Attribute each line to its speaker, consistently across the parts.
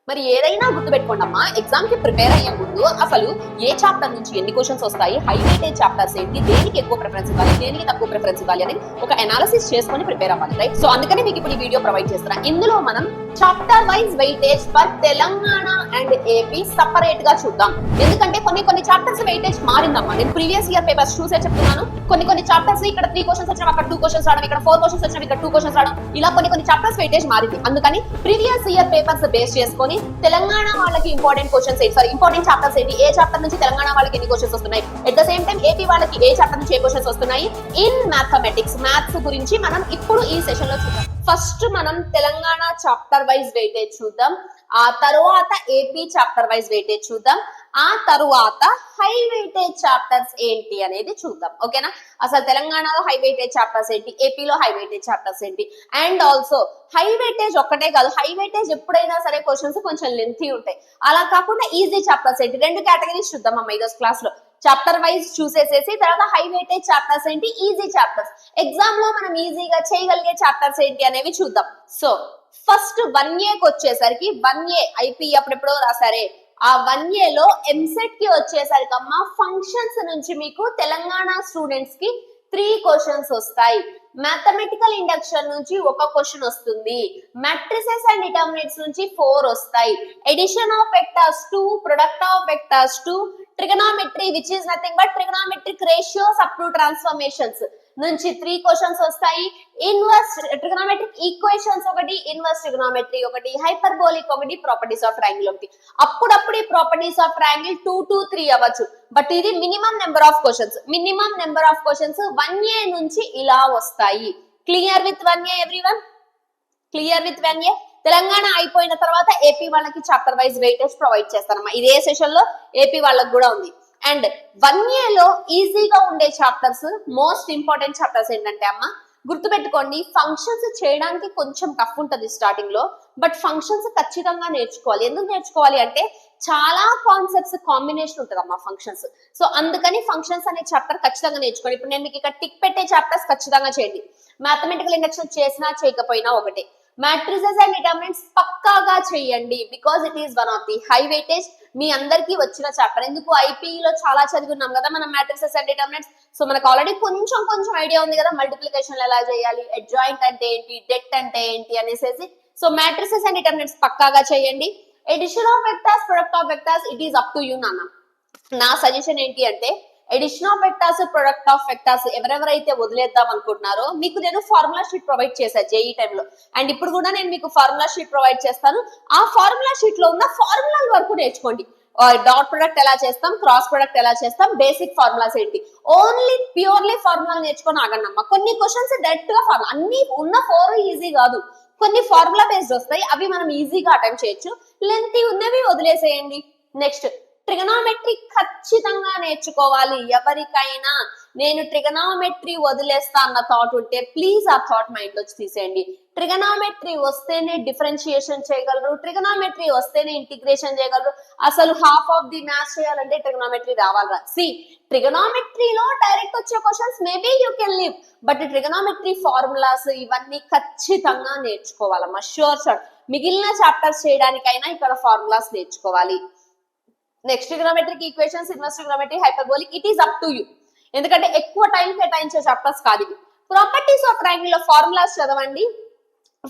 Speaker 1: మరి ఏదైనా గుర్తుపెట్టుకోండి అమ్మా, ఎగ్జామ్ కి ప్రిపేర్ అయ్యే ముందు అసలు ఏ చాప్టర్ నుంచి ఎన్ని క్వశ్చన్స్ వస్తాయి, హై వెయిటేజ్ చాప్టర్స్ ఏంటి, దేనికి ఎక్కువ ప్రిఫరెన్స్ ఇవ్వాలి, దేనికి తక్కువ ప్రిఫరెన్స్ ఇవ్వాలి అని ఒక అనాలిసిస్ చేసుకొని ప్రిపేర్ అవ్వాలి, రైట్? సో అందుకనే మీకు ఇప్పుడు ఈ వీడియో ప్రొవైడ్ చేస్తున్నా. ఇందులో మనం chapter wise weightage for Telangana and AP separate గా చూద్దాం. ఎందుకంటే కొన్ని చాప్టర్స్ వెయిటేజ్ మారిందమ్మా. నేను ప్రీవియస్ ఇయర్ పేపర్స్ చూసే చెప్తున్నాను. కొన్ని చాప్టర్స్ ఇక్కడ 3 క్వశ్చన్స్ వచ్చినా అక్కడ 2 క్వశ్చన్స్ రావడం, ఇక్కడ 4 క్వశ్చన్స్ వచ్చినా ఇక్కడ 2 క్వశ్చన్స్ రావడం, ఇలా కొన్ని చాప్టర్స్ వెయిటేజ్ మారింది. అందుకని ప్రీవియస్ ఇయర్ పేపర్స్ బేస్ చేసుకొని తెలంగాణ వాళ్ళకి ఇంపార్టెంట్ క్వశ్చన్స్ ఏంటి, సారీ ఇంపార్టెంట్ చాప్టర్స్ ఏంటి, ఏ చాప్టర్ నుంచి తెలంగాణ వాళ్ళకి ఎన్ని క్వశ్చన్స్ వస్తున్నాయి, at the same time AP వాళ్ళకి ఏ చాప్టర్ నుంచి ఏ క్వశ్చన్స్ వస్తున్నాయి ఇన్ మ్యాథమెటిక్స్, మ్యాథ్స్ గురించి మనం ఇప్పుడు ఈ సెషన్ లో చూద్దాం. ఫస్ట్ మనం తెలంగాణ చాప్టర్ వైజ్ వెయిటేజ్ చూద్దాం, ఆ తరువాత ఏపీ చాప్టర్ వైజ్ వెయిటేజ్ చూద్దాం, ఆ తరువాత హై వెయిటేజ్ చాప్టర్స్ ఏంటి అనేది చూద్దాం. ఓకేనా? అసలు తెలంగాణలో హై వెయిటేజ్ చాప్టర్స్ ఏంటి, ఏపీలో హై వెయిటేజ్ చాప్టర్స్ ఏంటి, అండ్ ఆల్సో హై వెయిటేజ్ ఒక్కటే కాదు, హై వెయిటేజ్ ఎప్పుడైనా సరే క్వశ్చన్స్ కొంచెం లెంతీ ఉంటాయి. అలా కాకుండా ఈజీ చాప్టర్స్ ఏంటి, 2 కేటగిరీస్ చూద్దాం అమ్మ ఈరోజు క్లాస్ లో. చాప్టర్ వైజ్ చూసేసేసి తర్వాత హై వెయిటేజ్ చాప్టర్స్ ఏంటి, ఈజీ చాప్టర్స్, ఎగ్జామ్ లో మనం ఈజీగా చేయగలిగే చాప్టర్స్ ఏంటి అనేవి చూద్దాం. సో ఫస్ట్ 1Aకి వచ్చేసరికి 1A ఐపీ అప్పుడెప్పుడో రాసారే, ఆ 1Aలో ఎంసెట్ కి వచ్చేసరికి అమ్మ ఫంక్షన్స్ నుంచి మీకు తెలంగాణ స్టూడెంట్స్ కి 3 క్వశ్చన్స్ వస్తాయి. మ్యాథమెటికల్ ఇండక్షన్ నుంచి 1 క్వశ్చన్ వస్తుంది, మ్యాట్రిసెస్ అండ్ డిటర్మినెంట్స్ నుంచి 4 వస్తాయి, addition of vectors 2, product of vectors 2, trigonometry which is nothing but trigonometric ratios up to transformations నుంచి 3 క్వశ్చన్స్ వస్తాయి, ఇన్వర్స్ ట్రిగనోమెట్రిక్ ఈక్వేషన్స్ ఒకటి, ఇన్వర్స్ ట్రిగనోమెట్రీ ఒకటి, హైపర్బోలిక్ ఒకటి, ప్రాపర్టీస్ ఆఫ్ ట్రయాంగిల్ ఒకటి. అప్పుడప్పుడు ఈ ప్రాపర్టీస్ ఆఫ్ ట్రయాంగిల్ 2 to 3 అవ్వచ్చు, బట్ ఇది minimum number of questions. Minimum number of questions 1A నుంచి ఇలా వస్తాయి. Clear with 1A everyone? Clear with 1A? Telangana అయిపోయిన తర్వాత ఏపీ వాళ్ళకి చాప్టర్ వైజ్ వెయిటేజ్ ప్రొవైడ్ చేస్తారమ్మా. ఇదే సెషన్ లో ఏపీ వాళ్ళకి కూడా ఉంది. అండ్ 1Aలో ఈజీగా ఉండే చాప్టర్స్, మోస్ట్ ఇంపార్టెంట్ చాప్టర్స్ ఏంటంటే అమ్మ గుర్తుపెట్టుకోండి, ఫంక్షన్స్ చేయడానికి కొంచెం టఫ్ ఉంటుంది స్టార్టింగ్ లో, బట్ ఫంక్షన్స్ ఖచ్చితంగా నేర్చుకోవాలి. ఎందుకు నేర్చుకోవాలి అంటే చాలా కాన్సెప్ట్స్ కాంబినేషన్ ఉంటుంది అమ్మా ఫంక్షన్స్. సో అందుకని ఫంక్షన్స్ అనే చాప్టర్ ఖచ్చితంగా నేర్చుకోండి. ఇప్పుడు నేను మీకు ఇక్కడ టిక్ పెట్టే చాప్టర్స్ ఖచ్చితంగా చేయండి. మ్యాథమెటికల్ ఇండక్షన్ చేసినా చేయకపోయినా ఒకటే. మ్యాట్రిసెస్ అండ్ డిటర్మినెంట్స్ పక్కాగా చేయండి, because it is one of the high weightage మీ అందరికీ వచ్చిన చాప్టర్. ఎందుకు ఐపీఈలో చాలా చదువుకున్నాం కదా మనం మ్యాట్రిసెస్ అండ్ డిటర్మినెంట్స్. సో మనకు ఆల్రెడీ కొంచెం ఐడియా ఉంది కదా, మల్టిప్లికేషన్ ఎలా చేయాలి, అడ్జాయింట్ అంటే ఏంటి, డెట్ అంటే ఏంటి అనేసి. సో మ్యాట్రిసెస్ అండ్ డిటర్మినెంట్స్ పక్కాగా చేయండి. Addition of vectors, product of vectors, it is up to you నాన్న. నా సజెషన్ ఏంటి అంటే addition of vectors, product of vectors ఎవరెవరైతే వదిలేద్దాం అనుకుంటున్నారో మీకు నేను ఫార్ములా షీట్ ప్రొవైడ్ చేశాను జేఈ టైంలో, అండ్ ఇప్పుడు కూడా నేను మీకు ఫార్ములా షీట్ ప్రొవైడ్ చేస్తాను. ఆ ఫార్ములా షీట్ లో ఉన్న ఫార్ములాల వరకు నేర్చుకోండి. డాట్ ప్రొడక్ట్ ఎలా చేస్తాం, క్రాస్ ప్రొడక్ట్ ఎలా చేస్తాం, బేసిక్ ఫార్ములాస్ ఏంటి, ఓన్లీ ప్యూర్లీ ఫార్ములాలు నేర్చుకొని ఆగండమ్మా. కొన్ని క్వశ్చన్స్ డైరెక్ట్ గా ఫార్ములా, అన్ని ఉన్న 4 ఈజీ కాదు, కొన్ని ఫార్ములా బేస్డ్ వస్తాయి, అవి మనం ఈజీగా అటెంప్ట్ చేయొచ్చు. లెంతీ ఉన్నవి వదిలేసేయండి. నెక్స్ట్ ట్రిగనోమెట్రీ ఖచ్చితంగా నేర్చుకోవాలి. ఎవరికైనా నేను ట్రిగనోమెట్రీ వదిలేస్తా అన్న థాట్ ఉంటే ప్లీజ్ ఆ థాట్ మైండ్ వచ్చి తీసేయండి. ట్రిగనోమెట్రీ వస్తేనే డిఫరెన్షియేషన్ చేయగలరు, ట్రిగనోమెట్రీ వస్తేనే ఇంటిగ్రేషన్ చేయగలరు. అసలు హాఫ్ ఆఫ్ ది మ్యాథ్స్ చేయాలంటే ట్రిగనోమెట్రీ రావాలిరా. ట్రిగనోమెట్రీలో డైరెక్ట్ వచ్చే questions maybe you can live, but trigonometry formulas ఇవన్నీ ఖచ్చితంగా నేర్చుకోవాలమ్మా. షూర్. మిగిలిన చాప్టర్స్ చేయడానికైనా ఇక్కడ ఫార్ములాస్ నేర్చుకోవాలి. Next trigonometric equations, inverse trigonometry, hyperbolic, it is up to you. ఎందుకంటే ఎక్కువ టైం కేటాయించే చాప్టర్స్ కాదు ఇవి. ప్రాపర్టీస్ ఆఫ్ ట్రయాంగిల్ లో ఫార్ములాస్ చదవండి,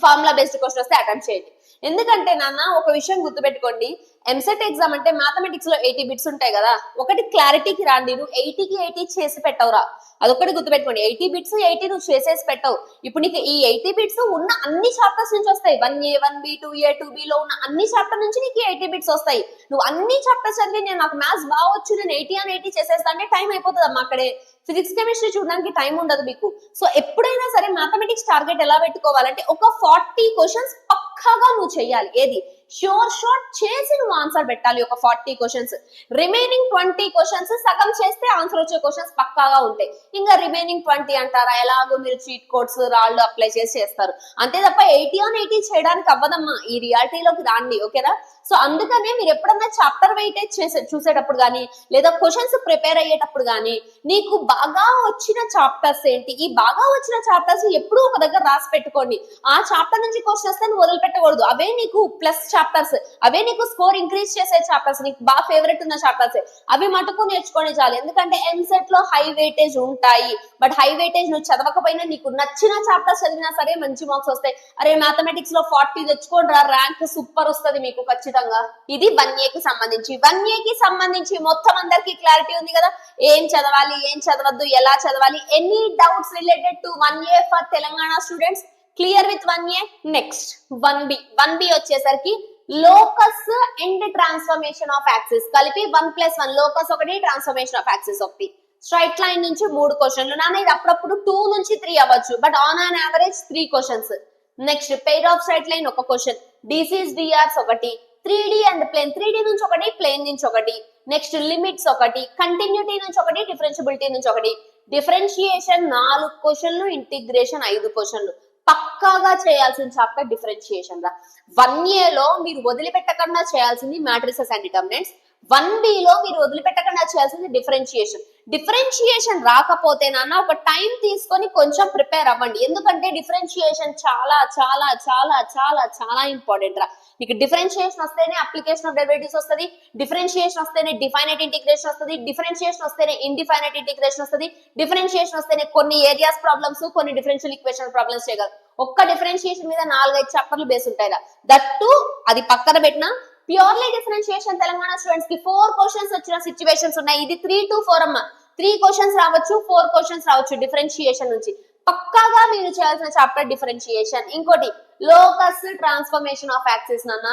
Speaker 1: ఫార్ములా బేస్డ్ క్వశ్చన్ వస్తే అటెంప్ట్ చేయండి. ఎందుకంటే నాన్న ఒక విషయం గుర్తుపెట్టుకోండి, ఎంసెట్ ఎగ్జామ్ అంటే మ్యాథమెటిక్స్ లో 80 బిట్స్ ఉంటాయి కదా, ఒకటి క్లారిటీకి రాండి, నువ్వు 80కి 80 చేసి పెట్టవురా, అదొకటి గుర్తుపెట్టుకోండి. 80 బిట్స్ 80 నువ్వు చేసేసి పెట్టవు. ఇప్పుడు నీకు ఈ 80 బిట్స్ ఉన్న అన్ని చాప్టర్స్ నుంచి వస్తాయి. 1A 1B 2A 2B లో ఉన్న అన్ని చాప్టర్ నుంచి నీకు 80 బిట్స్ వస్తాయి. నువ్వు అన్ని చాప్టర్స్ చదివి నేను నాకు మ్యాథ్స్ బాగా వచ్చు, నేను 80 అని 80 చేసేస్తా అంటే టైం అయిపోతుంది అమ్మా. అక్కడే ఫిజిక్స్ కెమిస్ట్రీ చూడడానికి టైం ఉండదు మీకు. సో ఎప్పుడైనా సరే మ్యాథమెటిక్స్ టార్గెట్ ఎలా పెట్టుకోవాలంటే ఒక 40 క్వశ్చన్స్ పక్కాగా నువ్వు చెయ్యాలి. ఏది షార్ట్ చేసి నువ్వు ఆన్సర్ పెట్టాలి. ఒక 40 క్వశ్చన్స్, రిమైనింగ్ 20 క్వశ్చన్స్ సగం చేస్తే ఆన్సర్ వచ్చే క్వశ్చన్స్ పక్కాగా ఉంటాయి. ఇంకా రిమైనింగ్ 20 అంటారా, ఎలాగో మీరు చీట్ కోడ్స్ రాళ్ళు అప్లై చేసి చేస్తారు అంతే తప్ప 80 on 80 చేయడానికి అవ్వదమ్మా. ఈ రియాలిటీలోకి రాండి, ఓకేనా? సో అందుకనే మీరు ఎప్పుడన్నా చాప్టర్ వెయిటేజ్ చూసేటప్పుడు కానీ లేదా క్వశ్చన్స్ ప్రిపేర్ అయ్యేటప్పుడు కానీ నీకు బాగా వచ్చిన చాప్టర్స్ ఏంటి, ఈ బాగా వచ్చిన చాప్టర్స్ ఎప్పుడూ ఒక దగ్గర రాసి పెట్టుకోండి. ఆ చాప్టర్ నుంచి క్వశ్చన్ వస్తే నువ్వు వదిలిపెట్టకూడదు, అవే నీకు ప్లస్ చాప్టర్స్, అవే నీకు స్కోర్ ఇంక్రీజ్ చేసే చాప్టర్స్, నీకు బాగా ఫేవరెట్ ఉన్న చాప్టర్స్, అవి మటుకు నేర్చుకొని చాలు. ఎందుకంటే ఎంసెట్ లో హై వెయిటేజ్ ఉంటాయి, బట్ హై వెయిటేజ్ నువ్వు చదవకపోయినా నీకు నచ్చిన చాప్టర్స్ చదివినా సరే మంచి మార్క్స్ వస్తాయి. అరే మ్యాథమెటిక్స్ లో 40 తెచ్చుకోండి రా, ర్యాంక్ సూపర్ వస్తుంది మీకు ఖచ్చితంగా. ఇది 1A కి సంబంధించి. 1A కి సంబంధించి మొత్తం అందరికి క్లారిటీ ఉంది కదా, ఏం చదవాలి, ఏం చదవద్దు, ఎలా చదవాలి. Any doubts related to 1A for Telangana students? Clear with 1A. Next 1B. 1B వచ్చేసరికి locus and transformation of axis కలిపి 1+1. లోకస్ ఒకటి, ట్రాన్స్ఫర్మేషన్ ఆఫ్ యాక్సిస్ ఒకటి. స్ట్రైట్ లైన్ నుంచి 3 క్వశ్చన్లు నాన్న. ఇది అప్పుడప్పుడు 2 నుంచి 3 అవ్వచ్చు, but on an average 3 questions. Next pair of straight line ఒక క్వశ్చన్, డిసిస్ డిఆర్స్ ఒకటి, 3D అండ్ ప్లేన్, 3D నుంచి ఒకటి, ప్లేన్ నుంచి ఒకటి. నెక్స్ట్ లిమిట్స్ ఒకటి, కంటిన్యూటీ నుంచి ఒకటి, డిఫరెన్షియబిలిటీ నుంచి ఒకటి. డిఫరెన్షియేషన్ 4 క్వశ్చన్లు, ఇంటిగ్రేషన్ 5 క్వశ్చన్లు. పక్కాగా చేయాల్సిన చాప్టర్ డిఫరెన్షియేషన్ రా. 1A లో మీరు వదిలిపెట్టకుండా చేయాల్సింది మ్యాట్రిసెస్ అండ్ డిటర్మినెంట్స్. 1B లో మీరు వదిలిపెట్టకుండా చేయాల్సింది డిఫరెన్షియేషన్. డిఫరెన్షియేషన్ రాకపోతే నాన్న ఒక టైం తీసుకొని కొంచెం ప్రిపేర్ అవ్వండి, ఎందుకంటే డిఫరెన్షియేషన్ చాలా చాలా చాలా చాలా చాలా ఇంపార్టెంట్ రా. నీకు డిఫరెన్షియేషన్ వస్తేనే అప్లికేషన్ ఆఫ్ డెరివేటివ్స్ వస్తుంది, డిఫరెన్షియేషన్ వస్తేనే డిఫైనైట్ ఇంటిగ్రేషన్ వస్తుంది, డిఫరెన్షియేషన్ వస్తేనే ఇండిఫైనైట్ ఇంటిగ్రేషన్ వస్తుంది, డిఫరెన్షియేషన్ వస్తేనే కొన్ని ఏరియాస్ ప్రాబ్లమ్స్, కొన్ని డిఫరెన్షియల్ ఈక్వేషన్ ప్రాబ్లమ్స్ చేయగలరు. ఒక్క డిఫరెన్షియేషన్ మీద 4-5 చాప్టర్లు బేస్ ఉంటాయి. దట్టు అది పక్కన పెట్టినా ప్యూర్లీ డిఫరెన్షియేషన్ తెలంగాణ స్టూడెంట్స్ కి 4 క్వశ్చన్స్ వచ్చిన సిచ్యువేషన్స్ ఉన్నాయి. ఇది 3 to 4 అమ్మ. 3 క్వశ్చన్స్ రావచ్చు, 4 క్వశ్చన్స్ రావచ్చు డిఫరెన్షియేషన్ నుంచి. పక్కాగా మీరు చేయాల్సిన చాప్టర్ డిఫరెన్షియేషన్. ఇంకోటి లోకస్ ట్రాన్స్ఫర్మేషన్ ఆఫ్ యాక్సిస్ నాన్న.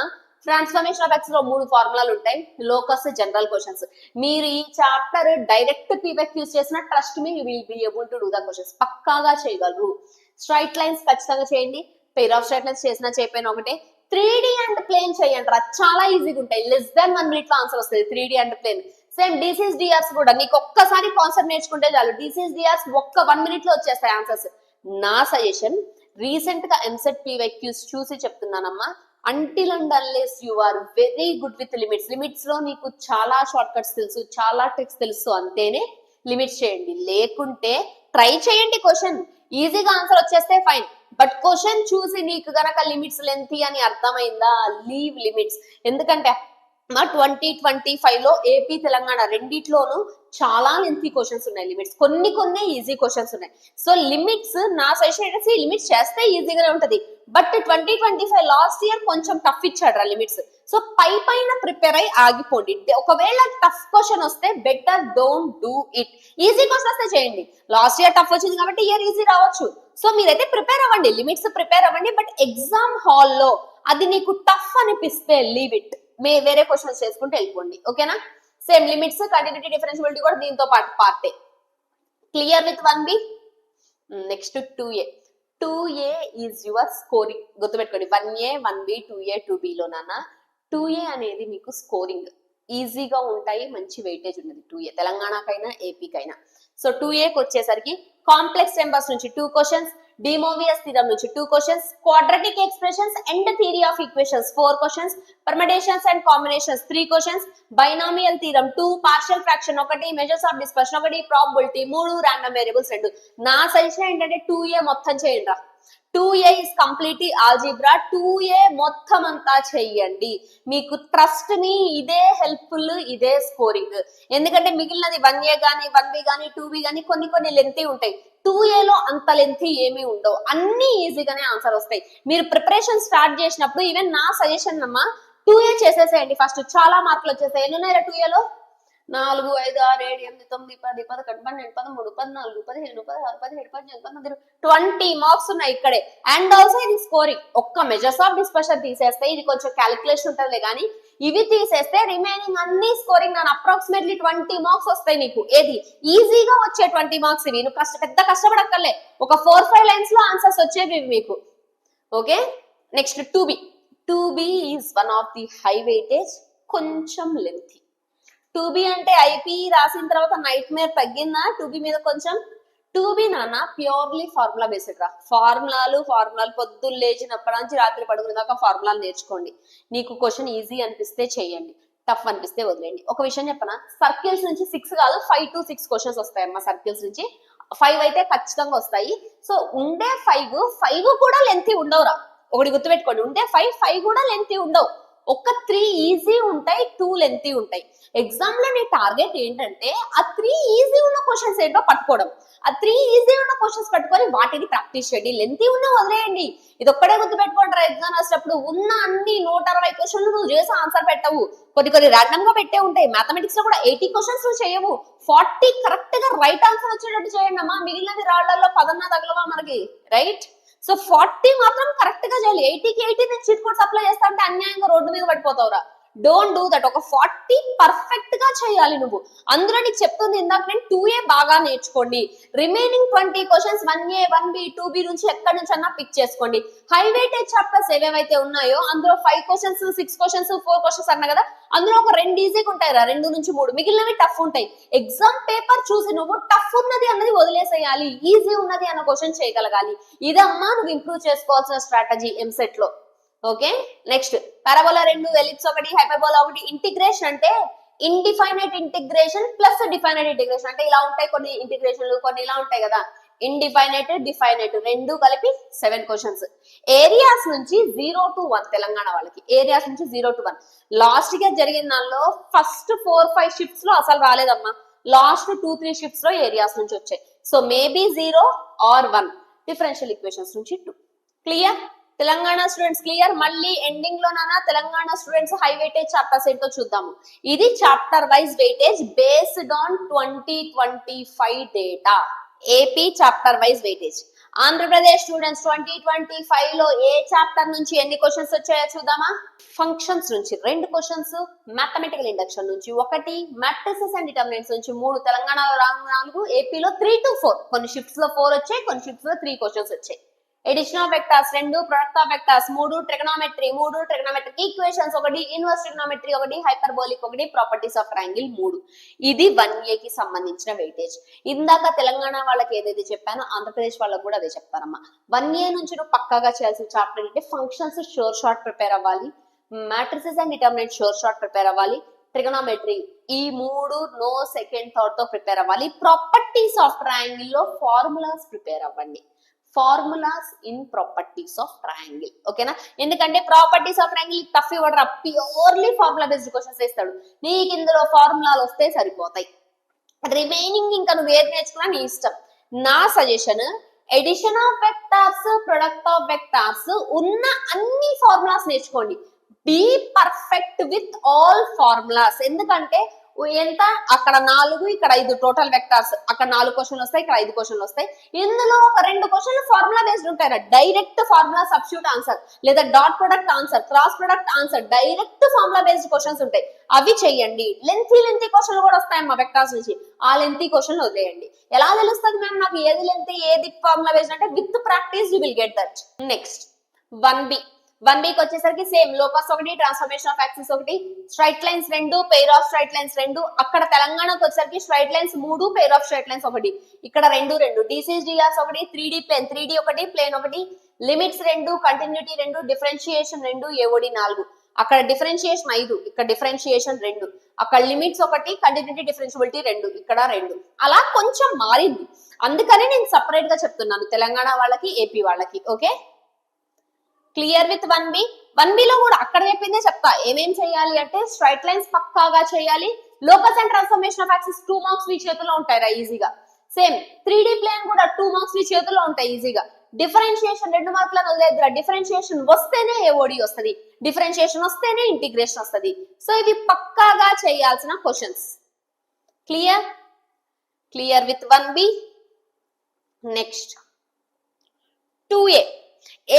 Speaker 1: ట్రాన్స్ఫర్మేషన్ ఆఫ్ యాక్సిస్ లో 3 ఫార్ములాలు ఉంటాయి. Locus general questions. మీరు ఈ చాప్టర్ డైరెక్ట్ పీవైక్ యూస్ చేసిన trust me, you will be able to do the questions. పక్కాగా చేయగలరు. స్ట్రైట్ లైన్స్ ఖచ్చితంగా చేయండి. పెయిర్ ఆఫ్ స్ట్రైట్ లైన్స్ చేసినా చెప్పాను ఒకటే. 3D అండ్ ప్లేన్ చేయండి రా, చాలా ఈజీగా ఉంటాయి. లెస్ దాన్ 1 minute లో ఆన్సర్ వస్తుంది 3D and plane. Same DCs DRs కూడా నీకు ఒక్కసారి కాన్సెప్ట్ నేర్చుకుంటే చాలు. డిసిస్ డిఆర్స్ ఒక్క 1 minute లో వచ్చేస్తాయి ఆన్సర్స్. నా సజెషన్, రీసెంట్ గా ఎంసెట్ పీవైక్యూస్ చూసి చెప్తున్నానమ్మా, until and unless you are very good with limits. Limits లో నీకు చాలా షార్ట్ కట్స్ తెలుసు, చాలా ట్రిక్స్ తెలుసు అంటేనే లిమిట్స్ చేయండి. లేకుంటే ట్రై చేయండి, క్వశ్చన్ ఈజీగా ఆన్సర్ వచ్చేస్తే ఫైన్, బట్ క్వశ్చన్ చూసి నీకు గనక లిమిట్స్ లెంతీ అని అర్థమైందా, లీవ్ లిమిట్స్. ఎందుకంటే 2025 లో ఏపీ తెలంగాణ రెండిట్లోనూ చాలా లెంతీ క్వశ్చన్స్ ఉన్నాయి. లిమిట్స్ కొన్ని ఈజీ క్వశ్చన్స్ ఉన్నాయి. సో లిమిట్స్ నా సజెషన్ ఏంటంటే లిమిట్స్ చేస్తే ఈజీగానే ఉంటది, బట్ 2025 లాస్ట్ ఇయర్ కొంచెం టఫ్ ఇచ్చాడు రా లిమిట్స్. సో పైన ప్రిపేర్ అయి ఆగిపోండి. ఒకవేళ టఫ్ క్వశ్చన్ వస్తే better don't do it. Easy question వస్తే చేయండి. లాస్ట్ ఇయర్ టఫ్ వచ్చింది కాబట్టి ఇయర్ ఈజీ రావచ్చు. సో మీరైతే ప్రిపేర్ అవ్వండి, లిమిట్స్ ప్రిపేర్ అవ్వండి, బట్ ఎగ్జామ్ హాల్లో అది నీకు టఫ్ అనిపిస్తే లీవ్ ఇట్. వేరే క్వశ్చన్స్ చేసుకుంటూ వెళ్ళిపోండి, ఓకేనా. సేమ్ లిమిట్స్, కంటిన్యూటీ, డిఫరెన్షియబిలిటీ కూడా దీంతో పాటు పార్టే. Clear with 1B. Next 2A. 2A is your scoring. గుర్తుపెట్టుకోండి, 1A 1B 2A 2B లో నాన్న 2A అనేది మీకు స్కోరింగ్ ఈజీగా ఉంటాయి, మంచి వెయిటేజ్ ఉన్నది 2A తెలంగాణకైనా ఏపీకైనా. సో 2Aకి వచ్చేసరికి కాంప్లెక్స్ నెంబర్స్ నుంచి 2 క్వశ్చన్స్, డిమోవియస్ థీరం నుంచి 2 questions, quadratic expressions and theory of equations 4 questions, permutations and combinations 3 questions, binomial theorem 2, partial fraction 1, measures of dispersion 1, probability 3, random variables 2. నా సజెషన్ ఏంటంటే 2A మొత్తం చేయండి రా. 2A is completely algebra. 2A మొత్తం అంతా చెయ్యండి. మీకు ట్రస్ట్ మీ, ఇదే హెల్ప్ఫుల్, ఇదే స్కోరింగ్. ఎందుకంటే మిగిలినది 1A గానీ 1B గానీ 2B గానీ కొన్ని లెంతీ ఉంటాయి. 2A లో అంత లెంతీ ఏమీ ఉండవు, అన్ని ఈజీగానే ఆన్సర్ వస్తాయి. మీరు ప్రిపరేషన్ స్టార్ట్ చేసినప్పుడు ఈవెన్ నా సజెషన్ అమ్మా 2A చేసేసేయండి ఫస్ట్, చాలా మార్కులు వచ్చేస్తాయి. ఎన్ని ఉన్నాయి 2A లో? 4, 5, 6, 7, 8, 9, 10, 11, 12, 13, 14, 15, 16, 17, 18, 19, 20 మార్క్స్ ఉన్నాయి ఇక్కడే. అండ్ ఆల్సో ఇది స్కోరింగ్. ఒక్క మెజర్స్ ఆఫ్ డిస్పర్షన్ తీసేస్తే, ఇది కొంచెం క్యాలిక్యులేషన్ ఉంటుంది కానీ ఇవి తీసేస్తే రిమైనింగ్ అన్ని స్కోరింగ్. నేను అప్రాక్సిమేట్లీ 20 మార్క్స్ వస్తాయి నీకు. ఏది ఈజీగా వచ్చే 20 మార్క్స్ ఇవి. నువ్వు పెద్ద కష్టపడక్కర్లే, ఒక 4-5 లైన్స్ లో ఆన్సర్స్ వచ్చేవి మీకు. Okay, next 2B. 2B is one of the high weightage, కొంచెం లెంతీ. 2B అంటే ఐపీ రాసిన తర్వాత నైట్ మేర్ తగ్గిందా 2B మీద కొంచెం? 2B నాన్న ప్యూర్లీ ఫార్ములా బేస్డ్ రా. ఫార్ములాలు పొద్దున్న లేచినప్పటి నుంచి రాత్రి పడుకునే దాకా ఫార్ములాలు నేర్చుకోండి. నీకు క్వశ్చన్ ఈజీ అనిపిస్తే చేయండి, టఫ్ అనిపిస్తే వదిలేండి. ఒక విషయం చెప్పనా, సర్కిల్స్ నుంచి 6 కాదు 5 to 6 క్వశ్చన్స్ వస్తాయమ్మా. సర్కిల్స్ నుంచి 5 అయితే ఖచ్చితంగా వస్తాయి. సో ఉండే 5 కూడా లెంతీ ఉండవురా. ఒకటి గుర్తుపెట్టుకోండి, ఉండే 5 కూడా లెంతీ ఉండవు. ఒక 3 ఈజీ ఉంటాయి, 2 లెంతీ ఉంటాయి. ఎగ్జామ్ లో నీ టార్గెట్ ఏంటంటే ఆ 3 ఈజీ ఉన్న క్వశ్చన్స్ ఏంటో పట్టుకోవడం. ఆ 3 ఈజీ ఉన్న క్వశ్చన్స్ పట్టుకొని వాటిని ప్రాక్టీస్ చేయండి. లెంతీ ఉన్న వదిలేయండి. ఇది ఒక్కడే గుర్తుపెట్టుకుంటారా, ఎగ్జామ్ రాసేటప్పుడు ఉన్న అన్ని 160 క్వశ్చన్లు నువ్వు చేసి ఆన్సర్ పెట్టవు. కొన్ని ర్యాండమ్ గా పెట్టే ఉంటాయి. మ్యాథమెటిక్స్ లో కూడా 80 క్వశ్చన్స్ నువ్వు చేయవు. 40 కరెక్ట్ గా రైట్ ఆన్సర్ వచ్చేటట్టు చేయండి అమ్మా. మిగిలినది రాళ్లలో 10 తగలవా మనకి, రైట్? సో 40 మాత్రం కరెక్ట్ గా చేయాలి. 80కి 80 నేను చీట్ కోడ్స్ అప్లై చేస్తా అంటే అన్యాయంగా రోడ్డు మీద పడిపోతావురా. Don't do that. ఒక 40 పర్ఫెక్ట్ గా చేయాలి నువ్వు. అందులో నీకు చెప్తుంది ఇందాక నేను 2A బాగా నేర్చుకోండి. Remaining 20 questions 1A 1B 2B నుంచి ఎక్కడి నుంచి అన్నా పిక్ చేసుకోండి. హై వెయిటేజ్ చాప్టర్స్ ఏవేవైతే ఉన్నాయో అందులో 5 క్వశ్చన్స్ 6 క్వశ్చన్స్ 4 క్వశ్చన్స్ అన్నా కదా, అందులో ఒక 2 ఈజీగా ఉంటాయి రా, 2 నుంచి 3, మిగిలినవి టఫ్ ఉంటాయి. ఎగ్జామ్ పేపర్ చూసి నువ్వు టఫ్ ఉన్నది అన్నది వదిలేసేయాలి, ఈజీ ఉన్నది అన్న క్వశ్చన్ చేయగలగాలి. ఇదమ్మా నువ్వు ఇంప్రూవ్ చేసుకోవాల్సిన స్ట్రాటజీ ఎంసెట్ లో. Okay, next parabola 2, ellipse 1, hyperbola 1. Integration అంటే ఇండిఫైనైట్ ఇంటిగ్రేషన్ ప్లస్ డిఫైనైట్ ఇంటిగ్రేషన్. అంటే ఇలా ఉంటాయి కొన్ని ఇంటిగ్రేషన్లు, కొన్ని ఇలా ఉంటాయి కదా. ఇండిఫైనైట్ డిఫైనైట్ రెండు కలిపి 7 క్వశ్చన్స్. ఏరియాస్ నుంచి 0 to 1 తెలంగాణ వాళ్ళకి. ఏరియాస్ నుంచి 0 to 1 లాస్ట్ గా జరిగిన దానిలో ఫస్ట్ 4-5 షిఫ్ట్స్ లో అసలు రాలేదమ్మా. లాస్ట్ 2-3 షిఫ్ట్స్ లో ఏరియాస్ నుంచి వచ్చాయి. So maybe 0 or 1. Differential equations నుంచి 2. క్లియర్? Telangana students clear? మళ్ళీ ఎండింగ్ లో నానా Telangana students high weightage chapters ఏంటో చూద్దాము. ఇది chapter wise weightage based on 2025 data. AP chapter wise weightage. Andhra Pradesh students 2025 లో ఏ చాప్టర్ నుంచి ఎన్ని క్వశ్చన్స్ వచ్చాయో చూద్దామా. ఫంక్షన్స్ నుంచి 2 క్వశ్చన్స్, మ్యాథమెటికల్ ఇండక్షన్ నుంచి 1, మ్యాట్రిసెస్ అండ్ డిటర్మినెంట్స్ నుంచి 3, తెలంగాణలో 4, ఏపీలో 3 to 4. కొన్ని షిఫ్ట్స్ లో 4 వచ్చాయి, కొన్ని షిఫ్ట్స్ లో 3 క్వశ్చన్స్ వచ్చాయి. Addition of vectors 2, product of vectors 3, trigonometry 3, trigonometric equations 1, inverse trigonometry 1, hyperbolic 1, properties of triangle 3. ఇది 1A కి సంబంధించిన వెయిటేజ్. ఇందాక తెలంగాణ వాళ్ళకి ఏదైతే చెప్పానో ఆంధ్రప్రదేశ్ వాళ్ళకి కూడా అదే చెప్తానమ్మా. 1A నుంచి నువ్వు పక్కాగా చేయాల్సిన చాప్టర్ ఏంటంటే ఫంక్షన్స్ షోర్ షార్ట్ ప్రిపేర్ అవ్వాలి, matrices and determinant sure short prepare అవ్వాలి, ట్రిగనోమెట్రీ ఈ 3 నో సెకండ్ థాట్ తో ప్రిపేర్ అవ్వాలి. ప్రాపర్టీస్ ఆఫ్ ట్రయాంగిల్ లో ఫార్ములాస్ ప్రిపేర్ అవ్వండి. Formulas in properties of triangle. ఓకేనా? ఎందుకంటే ప్రాపర్టీస్ ఆఫ్ ట్రయాంగిల్ టఫ్ ఇవ్వడరా, ప్యూర్లీ ఫార్ములా బేస్డ్ క్వశ్చన్స్ ఇస్తాడు. నీకు ఇందులో ఫార్ములాలు వస్తే సరిపోతాయి. రిమైనింగ్ ఇంకా నువ్వు ఏది నేర్చుకున్నా నీ ఇష్టం. నా suggestion addition of vectors, product of vectors ఉన్న అన్ని ఫార్ములాస్ నేర్చుకోండి. Be perfect with all formulas. ఎందుకంటే ఎంత అక్కడ 4 ఇక్కడ 5 టోటల్ వెక్టార్స్. అక్కడ 4 క్వశ్చన్లు వస్తాయి, ఇక్కడ 5 క్వశ్చన్లు వస్తాయి. ఇందులో ఒక 2 క్వశ్చన్లు ఫార్ములా బేస్డ్ ఉంటాయి. డైరెక్ట్ ఫార్ములా సబ్స్టిట్యూట్ ఆన్సర్, లేదా dot product answer, cross product answer, direct formula based questions ఉంటాయి. అవి చెయ్యండి. లెంతీ క్వశ్చన్లు కూడా వస్తాయమ్మా వెక్టార్స్ నుంచి. ఆ లెంతీ క్వశ్చన్లు వదిలేయండి. ఎలా తెలుస్తుంది మ్యామ్ నాకు ఏది లెంతీ ఏది ఫార్ములా బేస్డ్ అంటే with practice you will get that. Next 1Bకి వచ్చేసరికి same locus 1, transformation of axis 1, straight lines 2, pair of straight lines 2. అక్కడ తెలంగాణకు వచ్చేసరికి straight lines 3, pair of straight lines 1. ఇక్కడ 2, డిసిజిఆర్స్ 1, 3D plane 3D 1, plane 1, limits 2, continuity 2, differentiation 2, AOD 4. అక్కడ differentiation 5, ఇక్కడ differentiation 2, అక్కడ లిమిట్స్ 1, కంటిన్యూటీ డిఫరెన్షియబిలిటీ 2, ఇక్కడ 2. అలా కొంచెం మారింది. అందుకని నేను సపరేట్ గా చెప్తున్నాను తెలంగాణ వాళ్ళకి, ఏపీ వాళ్ళకి. ఓకే, క్లియర్ విత్ 1B లో కూడా అక్కడ చెప్పిందే చెప్తా. ఏమేం చేయాలి అంటే స్ట్రైట్ లైన్స్ పక్కాగా చేయాలి. Locus and transformation of axis 2 marks మీ చేతిలో ఉంటాయి ఈజీగా. సేమ్ 3D ప్లేన్ కూడా 2 మార్క్స్ మీ చేతిలో ఉంటాయి ఈజీగా. డిఫరెన్షియేషన్ 2 మార్కులను వదిలేదురా. డిఫరెన్షియేషన్ వస్తేనే ఏఓడి వస్తుంది, డిఫరెన్షియేషన్ వస్తేనే ఇంటిగ్రేషన్ వస్తుంది. సో ఇవి పక్కాగా చేయాల్సిన questions. Clear with 1B. Next 2A.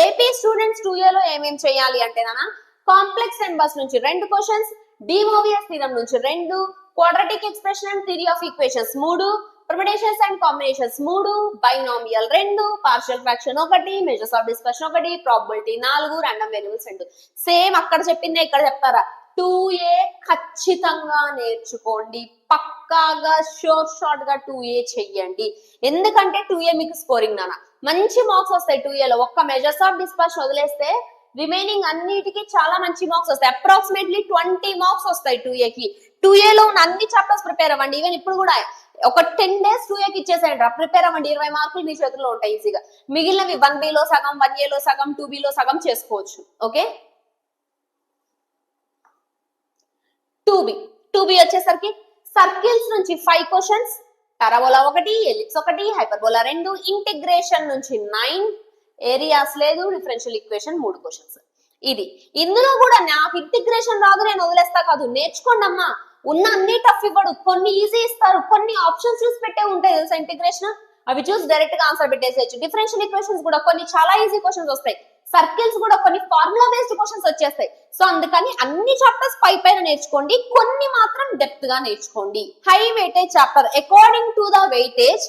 Speaker 1: AP students 2A లో ఏమేం చేయాలి అంటే నానా కాంప్లెక్స్ నెంబర్స్ నుంచి 2 క్వశ్చన్స్, డి మోవియస్ థీరం నుంచి 2, quadratic expression and theory of equations 3, permutations and combinations 3, binomial 2, partial fraction 1, measures of dispersion 1, probability 4, random variables 2. Same అక్కడ చెప్పిందే ఇక్కడ చెప్తారా. 2A ఖచ్చితంగా నేర్చుకోండి. పక్కాగా షోర్ షార్ట్ గా 2A చెయ్యండి. ఎందుకంటే 2A మీకు స్కోరింగ్ నానా మంచి మార్క్స్ వస్తాయి. 2A లో ఒక్క మెజర్స్ ఆఫ్ డిస్పర్షన్ వదిలేస్తే రిమైనింగ్ అన్నిటికీ చాలా మంచి మార్క్స్ వస్తాయి. అప్రాక్సిమేట్లీ 20 మార్క్స్ వస్తాయి 2A కి. 2A లో ఉన్న అన్ని చాప్టర్స్ ప్రిపేర్ అవ్వండి. ఈవెన్ ఇప్పుడు కూడా ఒక 10 days 2A కి ఇచ్చేసేయండి, ప్రిపేర్ అవ్వండి. 20 మార్కులు మీ చేతుల్లో ఉంటాయి ఈజీగా. మిగిలినవి 1B లో సగం, 1A లో సగం, 2B లో సగం చేసుకోవచ్చు. ఓకే, 2B వచ్చేసరికి సర్కిల్స్ నుంచి 5 questions, parabola 1, ellipse 1, hyperbola 2, integration నుంచి 9, ఏరియాస్ లేదు, డిఫరెన్షియల్ ఈక్వేషన్ 3 క్వశ్చన్స్. ఇందులో కూడా నాకు ఇంటిగ్రేషన్ రాదు నేను వదిలేస్తా కాదు, నేర్చుకోండి అమ్మా. ఉన్న అన్ని టఫ్ ఇవ్వడు, కొన్ని ఈజీ ఇస్తారు, కొన్ని ఆప్షన్స్ చూసి పెట్టే ఉంటాయి తెలుసా ఇంటిగ్రేషన్, అవి చూసి డైరెక్ట్ గా ఆన్సర్ పెట్టేసేయచ్చు. డిఫరెన్షియల్ ఈక్వేషన్స్ కూడా కొన్ని చాలా ఈజీ క్వశ్చన్స్ వస్తాయి, సర్కిల్స్ కూడా కొన్ని ఫార్ములా బేస్డ్ క్వశ్చన్స్ వచ్చేస్తాయి. సో అందుకని అన్ని చాప్టర్స్ పైన నేర్చుకోండి, కొన్ని మాత్రం డెప్త్ గా నేర్చుకోండి. High weightage chapter according to the weightage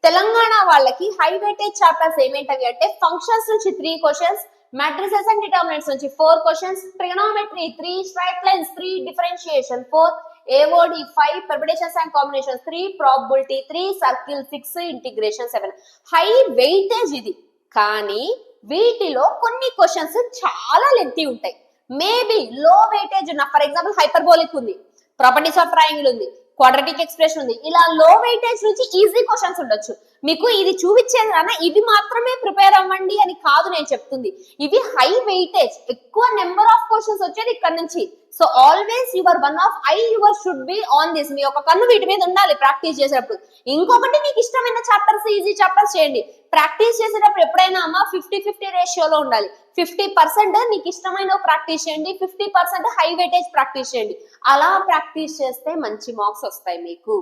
Speaker 1: Telangana వాళ్ళకి హై వెయిటేజ్ చాప్టర్స్ ఏమేంటవి అంటే ఫంక్షన్స్ నుంచి 3 క్వశ్చన్స్, matrices and determinants నుంచి 4 questions, trigonometry 3, straight lines 3, differentiation 4, AOD 5, permutations and combinations 3, probability 3, circle 6, integration 7. High weightage ఇది, కానీ వీటిలో కొన్ని క్వశ్చన్స్ చాలా లెంతీ ఉంటాయి. మేబీ లో వెయిటేజ్ ఉన్న, ఫర్ ఎగ్జాంపుల్ హైపర్బోలిక్ ఉంది, ప్రాపర్టీస్ ఆఫ్ ట్రయాంగిల్ ఉంది, క్వాడ్రాటిక్ ఎక్స్ప్రెషన్ ఉంది, ఇలా లో వెయిటేజ్ నుంచి ఈజీ క్వశ్చన్స్ ఉండొచ్చు. మీకు ఇది చూపించేది అన్న ఇవి మాత్రమే ప్రిపేర్ అవ్వండి అని కాదు నేను చెప్తుంది, ఇవి హై వెయిటేజ్, ఎక్కువ నెంబర్ ఆఫ్ క్వశ్చన్స్ వచ్చేది ఇక్కడ నుంచి. So always your one of your should be on this, మీ ఒక కన్ను వీటి మీద ఉండాలి ప్రాక్టీస్ చేసేటప్పుడు. ఇంకొకటి మీకు ఇష్టమైన చాప్టర్స్, ఈజీ చాప్టర్స్ చేయండి. ప్రాక్టీస్ చేసేటప్పుడు ఎప్పుడైనా అమ్మా 50-50 రేషియోలో ఉండాలి. 50% నీకు ఇష్టమైన ప్రాక్టీస్ చేయండి, 50% హై వెయిటేజ్ ప్రాక్టీస్ చేయండి. అలా ప్రాక్టీస్ చేస్తే మంచి మార్క్స్ వస్తాయి మీకు.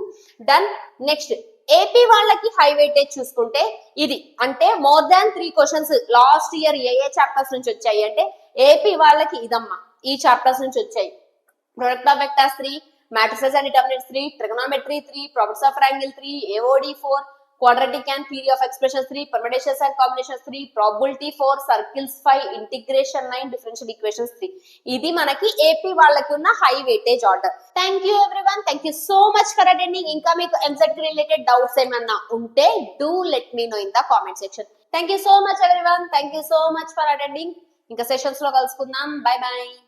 Speaker 1: డన్. నెక్స్ట్ ఏపీ వాళ్ళకి హై వెయిటేజ్ చూసుకుంటే ఇది, అంటే more than 3 questions last year ఏ చాప్టర్స్ నుంచి వచ్చాయి అంటే ఏపీ వాళ్ళకి ఇదమ్మా, ఈ చాప్టర్స్ నుంచి వచ్చాయి. Product of vectors 3, matrices and determinants 3, trigonometry 3, properties of triangle 3, AOD 4, quadratic and theory of expressions 3, permutations and combinations 3, probability 4, circles 5, integration 9, differential equations 3. ఇది మనకి ఏపీ వాళ్ళకి ఉన్న high weightage order. Thank you everyone, thank you so much for attending. ఇంకా మీకు EAMCET related doubts ఏమన్నా ఉంటే do let me know in the comment section. Thank you so much everyone, thank you so much for attending. ఇంకా sessions లో కలుసుకుందాం. Bye by.